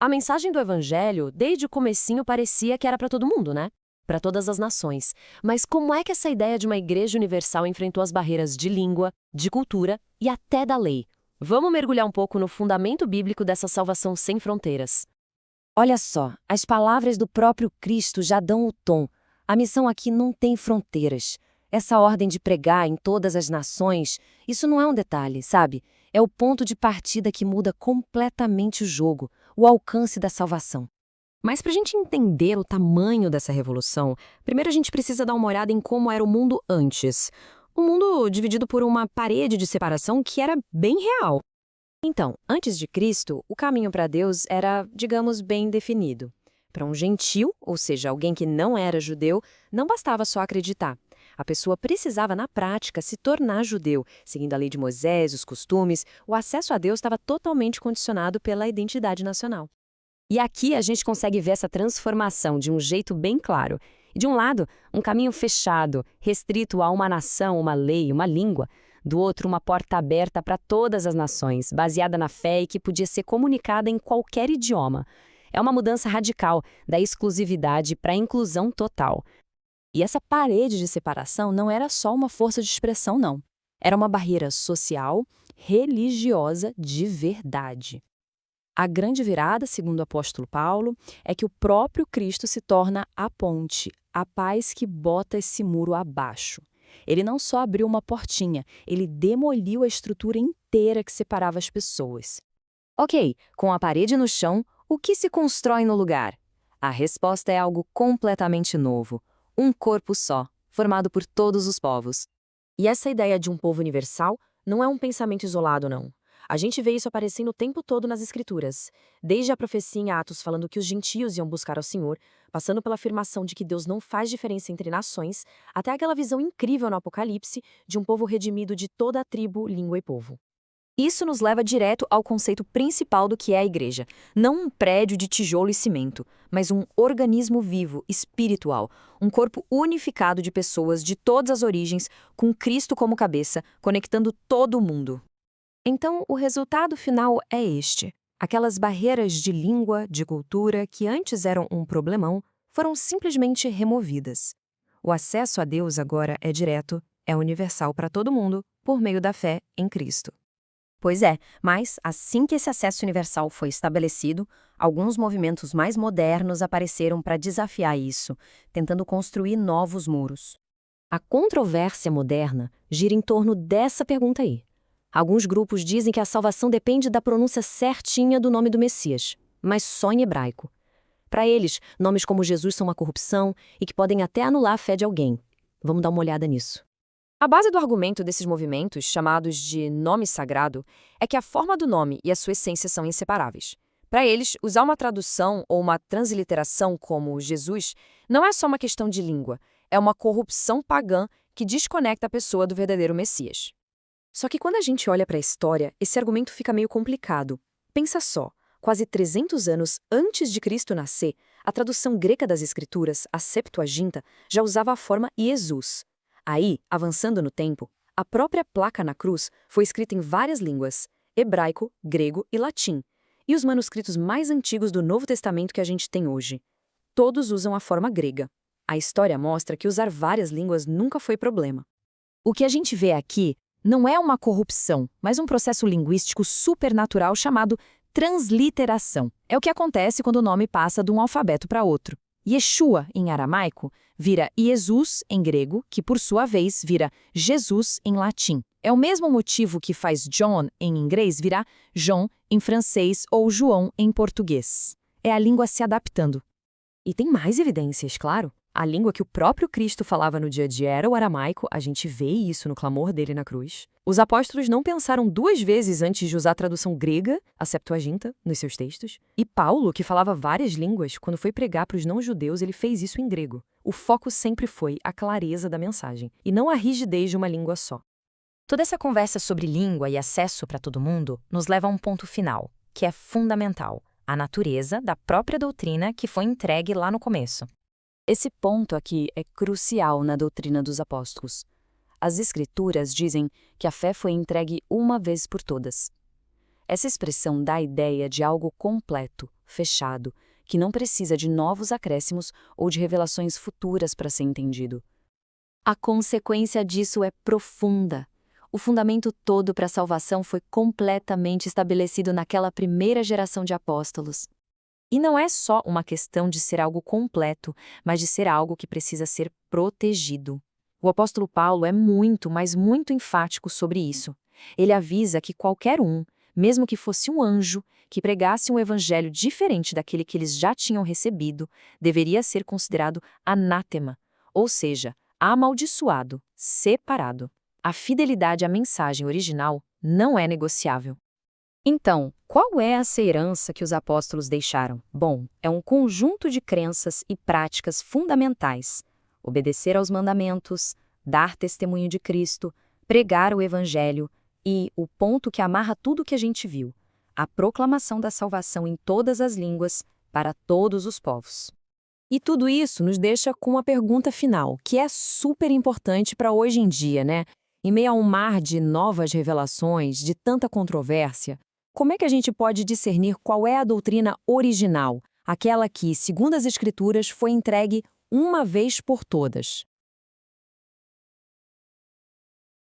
A mensagem do Evangelho, desde o comecinho, parecia que era para todo mundo, né? Para todas as nações. Mas como é que essa ideia de uma igreja universal enfrentou as barreiras de língua, de cultura e até da lei? Vamos mergulhar um pouco no fundamento bíblico dessa salvação sem fronteiras. Olha só, as palavras do próprio Cristo já dão o tom. A missão aqui não tem fronteiras. Essa ordem de pregar em todas as nações, isso não é um detalhe, sabe? É o ponto de partida que muda completamente o jogo, o alcance da salvação. Mas para a gente entender o tamanho dessa revolução, primeiro a gente precisa dar uma olhada em como era o mundo antes. Um mundo dividido por uma parede de separação que era bem real. Então, antes de Cristo, o caminho para Deus era, digamos, bem definido. Para um gentil, ou seja, alguém que não era judeu, não bastava só acreditar. A pessoa precisava, na prática, se tornar judeu, seguindo a lei de Moisés, os costumes. O acesso a Deus estava totalmente condicionado pela identidade nacional. E aqui a gente consegue ver essa transformação de um jeito bem claro. De um lado, um caminho fechado, restrito a uma nação, uma lei, uma língua. Do outro, uma porta aberta para todas as nações, baseada na fé e que podia ser comunicada em qualquer idioma. É uma mudança radical da exclusividade para a inclusão total. E essa parede de separação não era só uma força de expressão, não. Era uma barreira social, religiosa de verdade. A grande virada, segundo o apóstolo Paulo, é que o próprio Cristo se torna a ponte, a paz que bota esse muro abaixo. Ele não só abriu uma portinha, ele demoliu a estrutura inteira que separava as pessoas. Ok, com a parede no chão, o que se constrói no lugar? A resposta é algo completamente novo. Um corpo só, formado por todos os povos. E essa ideia de um povo universal não é um pensamento isolado, não. A gente vê isso aparecendo o tempo todo nas Escrituras. Desde a profecia em Atos falando que os gentios iam buscar ao Senhor, passando pela afirmação de que Deus não faz diferença entre nações, até aquela visão incrível no Apocalipse de um povo redimido de toda a tribo, língua e povo. Isso nos leva direto ao conceito principal do que é a igreja. Não um prédio de tijolo e cimento, mas um organismo vivo, espiritual, um corpo unificado de pessoas de todas as origens, com Cristo como cabeça, conectando todo o mundo. Então, o resultado final é este. Aquelas barreiras de língua, de cultura, que antes eram um problemão, foram simplesmente removidas. O acesso a Deus agora é direto, é universal para todo mundo, por meio da fé em Cristo. Pois é, mas assim que esse acesso universal foi estabelecido, alguns movimentos mais modernos apareceram para desafiar isso, tentando construir novos muros. A controvérsia moderna gira em torno dessa pergunta aí. Alguns grupos dizem que a salvação depende da pronúncia certinha do nome do Messias, mas só em hebraico. Para eles, nomes como Jesus são uma corrupção e que podem até anular a fé de alguém. Vamos dar uma olhada nisso. A base do argumento desses movimentos, chamados de nome sagrado, é que a forma do nome e a sua essência são inseparáveis. Para eles, usar uma tradução ou uma transliteração como Jesus não é só uma questão de língua, é uma corrupção pagã que desconecta a pessoa do verdadeiro Messias. Só que quando a gente olha para a história, esse argumento fica meio complicado. Pensa só, quase 300 anos antes de Cristo nascer, a tradução grega das Escrituras, a Septuaginta, já usava a forma Jesus. Aí, avançando no tempo, a própria placa na cruz foi escrita em várias línguas, hebraico, grego e latim, e os manuscritos mais antigos do Novo Testamento que a gente tem hoje. Todos usam a forma grega. A história mostra que usar várias línguas nunca foi problema. O que a gente vê aqui não é uma corrupção, mas um processo linguístico supernatural chamado transliteração. É o que acontece quando o nome passa de um alfabeto para outro. Yeshua, em aramaico, vira Jesus em grego, que por sua vez vira Jesus em latim. É o mesmo motivo que faz John em inglês virar John em francês ou João em português. É a língua se adaptando. E tem mais evidências, claro. A língua que o próprio Cristo falava no dia a dia era o aramaico, a gente vê isso no clamor dele na cruz. Os apóstolos não pensaram duas vezes antes de usar a tradução grega, a Septuaginta, nos seus textos. E Paulo, que falava várias línguas, quando foi pregar para os não-judeus, ele fez isso em grego. O foco sempre foi a clareza da mensagem, e não a rigidez de uma língua só. Toda essa conversa sobre língua e acesso para todo mundo nos leva a um ponto final, que é fundamental: a natureza da própria doutrina que foi entregue lá no começo. Esse ponto aqui é crucial na doutrina dos apóstolos. As Escrituras dizem que a fé foi entregue uma vez por todas. Essa expressão dá a ideia de algo completo, fechado, que não precisa de novos acréscimos ou de revelações futuras para ser entendido. A consequência disso é profunda. O fundamento todo para a salvação foi completamente estabelecido naquela primeira geração de apóstolos. E não é só uma questão de ser algo completo, mas de ser algo que precisa ser protegido. O apóstolo Paulo é muito, mas muito enfático sobre isso. Ele avisa que qualquer um, mesmo que fosse um anjo, que pregasse um evangelho diferente daquele que eles já tinham recebido, deveria ser considerado anátema, ou seja, amaldiçoado, separado. A fidelidade à mensagem original não é negociável. Então, qual é essa herança que os apóstolos deixaram? Bom, é um conjunto de crenças e práticas fundamentais: obedecer aos mandamentos, dar testemunho de Cristo, pregar o evangelho e, o ponto que amarra tudo o que a gente viu, a proclamação da salvação em todas as línguas, para todos os povos. E tudo isso nos deixa com uma pergunta final, que é super importante para hoje em dia, né? Em meio a um mar de novas revelações, de tanta controvérsia, como é que a gente pode discernir qual é a doutrina original, aquela que, segundo as Escrituras, foi entregue uma vez por todas?